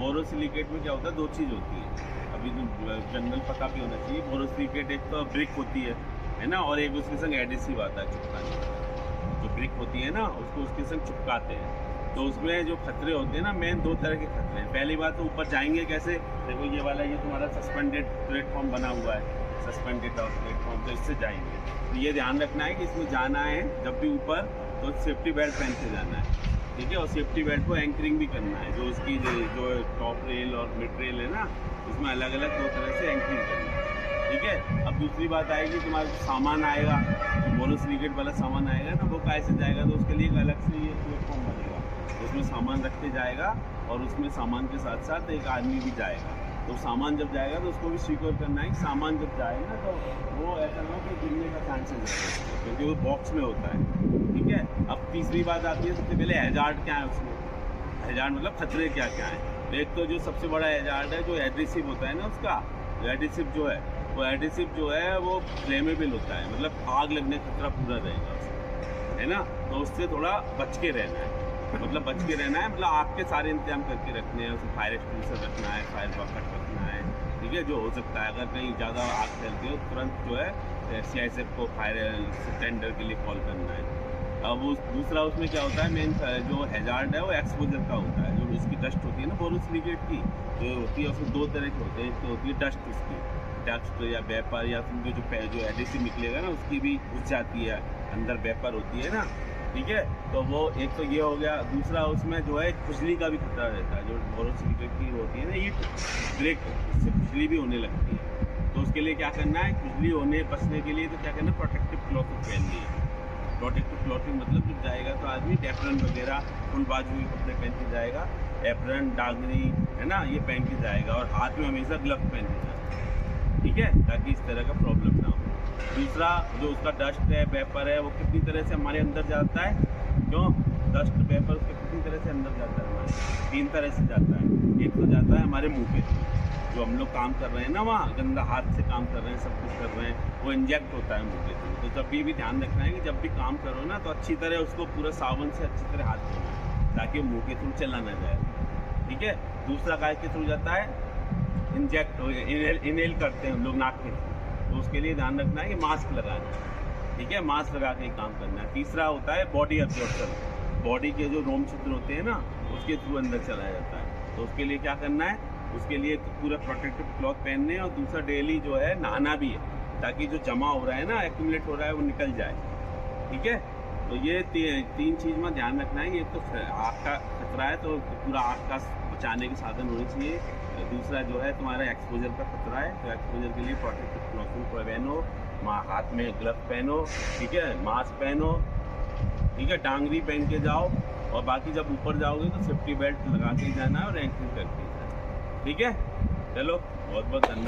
Borosilicate में क्या होता है, दो चीज़ होती है, अभी तो जनरल पता भी होना चाहिए। बोरोसिलिकेट एक तो ब्रिक होती है ना, और एक उसके संग एडिसिव आता है चिपकाने का। जो ब्रिक होती है ना उसको उसके संग चिपकाते हैं। तो उसमें जो खतरे होते हैं ना, मेन दो तरह के खतरे हैं। पहली बात तो ऊपर जाएंगे कैसे, देखो ये वाला ये तुम्हारा सस्पेंडेड प्लेटफॉर्म बना हुआ है, सस्पेंडेड और प्लेटफॉर्म, तो इससे जाएंगे। तो ये ध्यान रखना है कि इसमें जाना है जब भी ऊपर तो सेफ्टी बेल्ट पहन के जाना है, ठीक है। और सेफ्टी बेल्ट को एंकरिंग भी करना है, जो उसकी जो टॉप रेल और मिड रेल है ना, उसमें अलग अलग दो तरह से एंकरिंग करना है, ठीक है। अब दूसरी बात आएगी, तुम्हारा सामान आएगा, जो बोरोसिलिकेट वाला सामान आएगा ना, वो कैसे जाएगा, तो उसके लिए एक अलग से ये प्लेटफॉर्म बनेगा, उसमें सामान रख के जाएगा, और उसमें सामान के साथ साथ एक आदमी भी जाएगा। तो सामान जब जाएगा तो उसको भी सिक्योर करना है कि सामान जब जाएगा तो वो ऐसा ना हो कि गिरने का चांसेस है, क्योंकि वो बॉक्स में होता है, ठीक है। अब तीसरी बात आती है, सबसे पहले हैजार्ड क्या है उसमें, हैजार्ड मतलब खतरे क्या क्या है। एक तो जो सबसे बड़ा हैजार्ड है, जो एडिसिव होता है ना उसका, एडिसिव जो है वो एडिसिव जो है वो फ्लेमेबल होता है, मतलब आग लगने का खतरा पूरा रहेगा उसमें, है ना। तो उससे थोड़ा बच के रहना है, मतलब बच के रहना है, मतलब आग के सारे इंतजाम करके रखने हैं, उसमें फायर एक्सटिंग्विशर रखना है, फायर बकेट रखना है, ठीक है। जो हो सकता है अगर कहीं ज़्यादा आग फैलती हो तुरंत जो है CISF को फायर टेंडर के लिए कॉल करना है। अब वो दूसरा उसमें क्या होता है, मेन जो हैजार्ड है वो एक्सपोजर का होता है, जो इसकी डस्ट होती है ना बोरोसिलिकेट की जो होती है, उसमें दो तरह के होते हैं। एक तो होती है डस्ट, उसकी डस्ट या वेपर, या फिर जो एडिसिव निकलेगा ना उसकी भी घुस जाती है अंदर, वेपर होती है ना, ठीक है। तो वो एक तो ये हो गया। दूसरा उसमें जो है खुजली का भी खतरा रहता है, जो बोरोसिलिकेट की होती है ना हीट ब्रेक, इससे खुजली भी होने लगती है। तो उसके लिए क्या करना है, खुजली होने बचने के लिए तो क्या करना है, प्रोटेक्टिव क्लॉथिंग पहननी है। प्रोटेक्टिव क्लॉथिंग मतलब जब जाएगा तो आदमी एप्रन वगैरह फुल बाजू के कपड़े पहन के जाएगा, एप्रन डांगरी है ना ये पहन के जाएगा, और हाथ में हमेशा ग्लव पहन के जाएगा, ठीक है, ताकि इस तरह का प्रॉब्लम ना हो। दूसरा जो उसका डस्ट है, वेपर है, वो कितनी तरह से हमारे अंदर जाता है, क्यों डस्ट वेपर उसके कितनी तरह से अंदर जाता है हमारे, तीन तरह से जाता है। एक तो जाता है हमारे मुंह पे, जो हम लोग काम कर रहे हैं ना वहाँ गंदा हाथ से काम कर रहे हैं, सब कुछ कर रहे हैं, वो इंजेक्ट होता है मुंह के थ्रू। तो जब भी ध्यान रखना है कि जब भी काम करो ना तो अच्छी तरह उसको पूरा साबुन से अच्छी तरह हाथ धोना, ताकि मुँह के थ्रू चला ना जाए, ठीक है। दूसरा काय के थ्रू जाता है, इंजेक्ट इनहेल करते हैं हम लोग नाक के थ्रू, तो उसके लिए ध्यान रखना है कि मास्क लगाना है, ठीक है, मास्क लगा के काम करना है। तीसरा होता है बॉडी एब्जॉर्प्शन, बॉडी के जो रोम छिद्र होते हैं ना उसके थ्रू अंदर चला जाता है। तो उसके लिए क्या करना है, उसके लिए पूरा प्रोटेक्टिव क्लॉथ पहनने, और दूसरा डेली जो है नहाना भी है, ताकि जो जमा हो रहा है ना, एक्यूमुलेट हो रहा है, वो निकल जाए, ठीक है। तो ये तीन चीज़ में ध्यान रखना है। एक तो आग का खतरा है तो पूरा आग का बचाने के साधन होने चाहिए। दूसरा जो है तुम्हारा एक्सपोजर का खतरा है, तो एक्सपोजर के लिए प्रोटेक्टिव क्लॉथिंग पहनो, हाथ में ग्लव पहनो, ठीक है, मास्क पहनो, ठीक है, डांगरी पहन के जाओ, और बाकी जब ऊपर जाओगे तो सेफ्टी बेल्ट लगा के जाना है और एंकरिंग करके जाना है, ठीक है। चलो बहुत बहुत धन्यवाद।